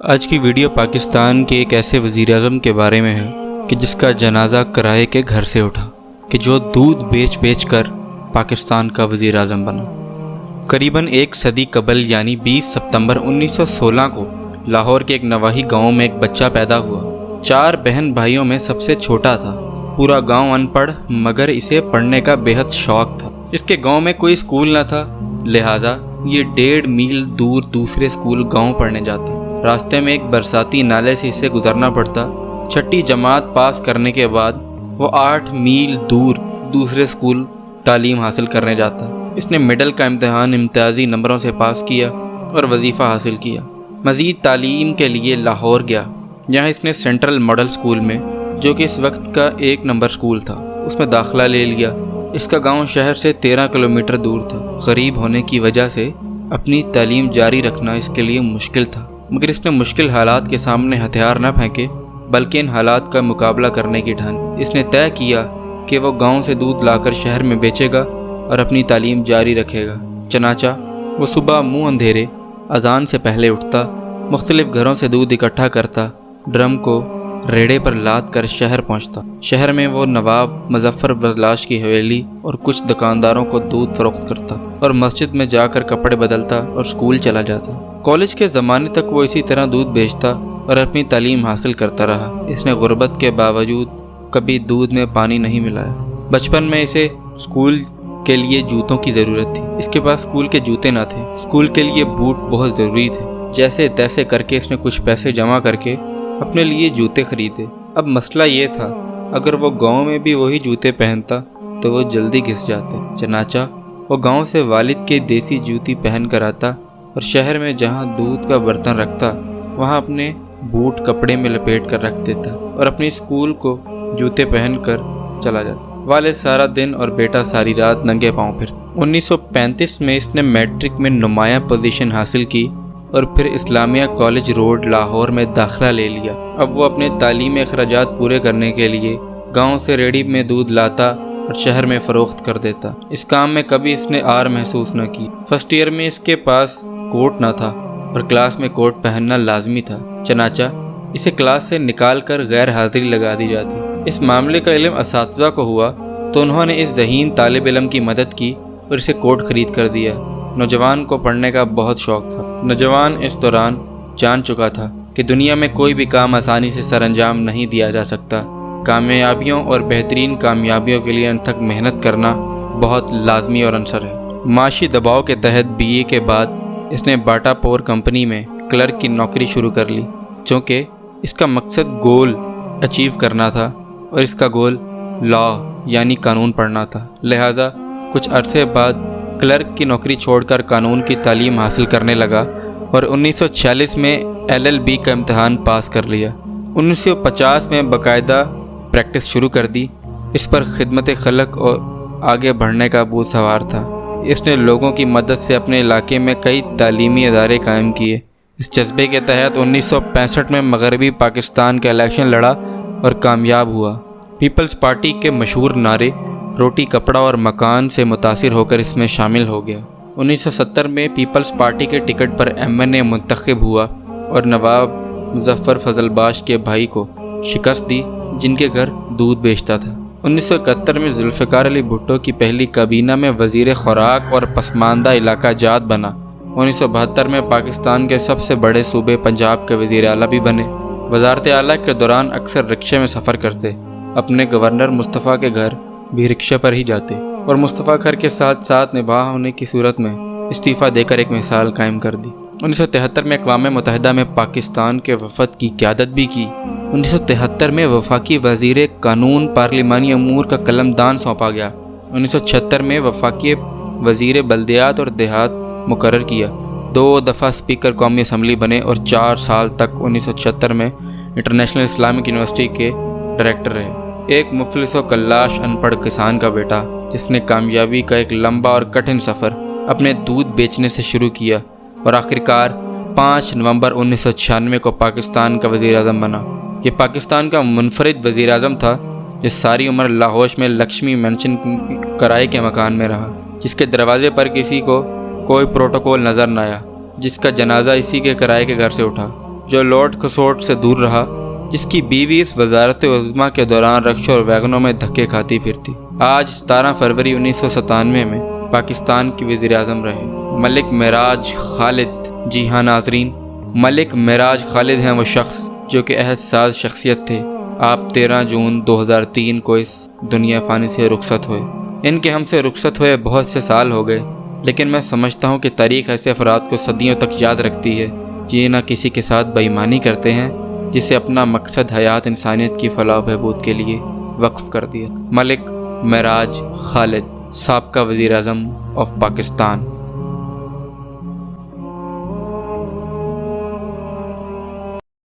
آج کی ویڈیو پاکستان کے ایک ایسے وزیر اعظم کے بارے میں ہے کہ جس کا جنازہ کرائے کے گھر سے اٹھا، کہ جو دودھ بیچ بیچ کر پاکستان کا وزیر اعظم بنا۔ قریباً ایک صدی قبل یعنی 20 ستمبر 1916 کو لاہور کے ایک نواحی گاؤں میں ایک بچہ پیدا ہوا۔ 4 بہن بھائیوں میں سب سے چھوٹا تھا۔ پورا گاؤں ان پڑھ مگر اسے پڑھنے کا بےحد شوق تھا۔ اس کے گاؤں میں کوئی اسکول نہ تھا، لہٰذا یہ 1.5 میل دور دوسرے اسکول گاؤں پڑھنے جاتا۔ راستے میں ایک برساتی نالے سے اسے گزرنا پڑتا۔ 6ٹھی جماعت پاس کرنے کے بعد وہ 8 میل دور دوسرے اسکول تعلیم حاصل کرنے جاتا۔ اس نے مڈل کا امتحان امتیازی نمبروں سے پاس کیا اور وظیفہ حاصل کیا۔ مزید تعلیم کے لیے لاہور گیا، جہاں اس نے سینٹرل ماڈل اسکول میں، جو کہ اس وقت کا 1 نمبر اسکول تھا، اس میں داخلہ لے لیا۔ اس کا گاؤں شہر سے 13 کلومیٹر دور تھا۔ غریب ہونے کی وجہ سے اپنی تعلیم جاری رکھنا اس کے لیے مشکل تھا، مگر اس نے مشکل حالات کے سامنے ہتھیار نہ پھینکے بلکہ ان حالات کا مقابلہ کرنے کی ٹھانی۔ اس نے طے کیا کہ وہ گاؤں سے دودھ لا کر شہر میں بیچے گا اور اپنی تعلیم جاری رکھے گا۔ چنانچہ وہ صبح منہ اندھیرے اذان سے پہلے اٹھتا، مختلف گھروں سے دودھ اکٹھا کرتا، ڈرم کو ریڑے پر لاد کر شہر پہنچتا۔ شہر میں وہ نواب مظفر بردلاش کی حویلی اور کچھ دکانداروں کو دودھ فروخت کرتا اور مسجد میں جا کر کپڑے بدلتا اور اسکول چلا جاتا۔ کالج کے زمانے تک وہ اسی طرح دودھ بیچتا اور اپنی تعلیم حاصل کرتا رہا۔ اس نے غربت کے باوجود کبھی دودھ میں پانی نہیں ملایا۔ بچپن میں اسے اسکول کے لیے جوتوں کی ضرورت تھی۔ اس کے پاس اسکول کے جوتے نہ تھے۔ اسکول کے لیے بوٹ بہت ضروری تھے۔ جیسے تیسے کر کے اس نے کچھ پیسے جمع کر کے اپنے لیے جوتے خریدے۔ اب مسئلہ یہ تھا، اگر وہ گاؤں میں بھی وہی جوتے پہنتا تو وہ جلدی گھس جاتے۔ چنانچہ وہ گاؤں سے والد کے دیسی جوتی پہن کر آتا اور شہر میں جہاں دودھ کا برتن رکھتا وہاں اپنے بوٹ کپڑے میں لپیٹ کر رکھ دیتا اور اپنی اسکول کو جوتے پہن کر چلا جاتا۔ والد سارا دن اور بیٹا ساری رات ننگے پاؤں پھرتا۔ 1935 میں اس نے میٹرک میں نمایاں پوزیشن حاصل کی اور پھر اسلامیہ کالج روڈ لاہور میں داخلہ لے لیا۔ اب وہ اپنے تعلیمی اخراجات پورے کرنے کے لیے گاؤں سے ریڑھی میں دودھ لاتا اور شہر میں فروخت کر دیتا۔ اس کام میں کبھی اس نے آر محسوس نہ کی۔ فرسٹ ایئر میں اس کے پاس کوٹ نہ تھا اور کلاس میں کوٹ پہننا لازمی تھا، چنانچہ اسے کلاس سے نکال کر غیر حاضری لگا دی جاتی۔ اس معاملے کا علم اساتذہ کو ہوا تو انہوں نے اس ذہین طالب علم کی مدد کی اور اسے کوٹ خرید کر دیا۔ نوجوان کو پڑھنے کا بہت شوق تھا۔ نوجوان اس دوران جان چکا تھا کہ دنیا میں کوئی بھی کام آسانی سے سر انجام نہیں دیا جا سکتا۔ کامیابیوں اور بہترین کامیابیوں کے لیے انتھک محنت کرنا بہت لازمی اور عنصر ہے۔ معاشی دباؤ کے تحت BA کے بعد اس نے باٹا پور کمپنی میں کلرک کی نوکری شروع کر لی، چونکہ اس کا مقصد گول اچیو کرنا تھا اور اس کا گول لا یعنی قانون پڑھنا تھا۔ لہٰذا کچھ عرصے بعد کلرک کی نوکری چھوڑ کر قانون کی تعلیم حاصل کرنے لگا اور 1946 میں LLB کا امتحان پاس کر لیا۔ 1950 میں باقاعدہ پریکٹس شروع کر دی۔ اس پر خدمت خلق اور آگے بڑھنے کا بوجھ سوار تھا۔ اس نے لوگوں کی مدد سے اپنے علاقے میں کئی تعلیمی ادارے قائم کیے۔ اس جذبے کے تحت 1965 میں مغربی پاکستان کا الیکشن لڑا اور کامیاب ہوا۔ پیپلز پارٹی کے مشہور نعرے روٹی کپڑا اور مکان سے متاثر ہو کر اس میں شامل ہو گیا۔ 1970 میں پیپلز پارٹی کے ٹکٹ پر MNA منتخب ہوا اور نواب مظفر فضل باش کے بھائی کو شکست دی، جن کے گھر دودھ بیچتا تھا۔ 1971 میں ذوالفقار علی بھٹو کی پہلی کابینہ میں وزیر خوراک اور پسماندہ علاقہ جات بنا۔ 1972 میں پاکستان کے سب سے بڑے صوبے پنجاب کے وزیر اعلیٰ بھی بنے۔ وزارت اعلیٰ کے دوران اکثر رکشے میں سفر کرتے، اپنے گورنر مصطفیٰ کے گھر بھی رکشے پر ہی جاتے اور مصطفیٰ گھر کے ساتھ ساتھ نباہ ہونے کی صورت میں استعفیٰ دے کر ایک مثال قائم کر دی۔ 1973 میں اقوام متحدہ میں پاکستان کے وفد کی قیادت بھی کی۔ 1973 میں وفاقی وزیر قانون پارلیمانی امور کا قلم دان سونپا گیا۔ 1976 میں وفاقی وزیر بلدیات اور دیہات مقرر کیا۔ 2 دفعہ اسپیکر قومی اسمبلی بنے اور 4 سال تک 1976 میں انٹرنیشنل اسلامک یونیورسٹی کے ڈائریکٹر رہے۔ ایک مفلس و کلاش ان پڑھ کسان کا بیٹا، جس نے کامیابی کا ایک لمبا اور کٹھن سفر اپنے دودھ بیچنے سے شروع کیا اور آخرکار 5 نومبر 1996 کو پاکستان کا وزیر اعظم بنا۔ یہ پاکستان کا منفرد وزیر اعظم تھا جو ساری عمر لاہور میں لکشمی مینشن کرائے کے مکان میں رہا، جس کے دروازے پر کسی کو کوئی پروٹوکول نظر نہ آیا، جس کا جنازہ اسی کے کرائے کے گھر سے اٹھا۔ جو لارڈ کھسوٹ سے دور رہا، جس کی بیوی اس وزارت عظمیٰ کے دوران رکشوں اور ویگنوں میں دھکے کھاتی پھرتی، آج 17 فروری 1997 میں پاکستان کی وزیر اعظم رہے ملک معراج خالد۔ جی ہاں ناظرین، ملک معراج خالد ہیں وہ شخص جو کہ عہد ساز شخصیت تھے۔ آپ 13 جون 2003 کو اس دنیا فانی سے رخصت ہوئے۔ ان کے ہم سے رخصت ہوئے بہت سے سال ہو گئے، لیکن میں سمجھتا ہوں کہ تاریخ ایسے افراد کو صدیوں تک یاد رکھتی ہے جنہیں نہ کسی کے ساتھ بے ایمانی کرتے ہیں، جسے اپنا مقصد حیات انسانیت کی فلاح و بہبود کے لیے وقف کر دیا۔ ملک معراج خالد، سابقہ وزیر اعظم آف پاکستان۔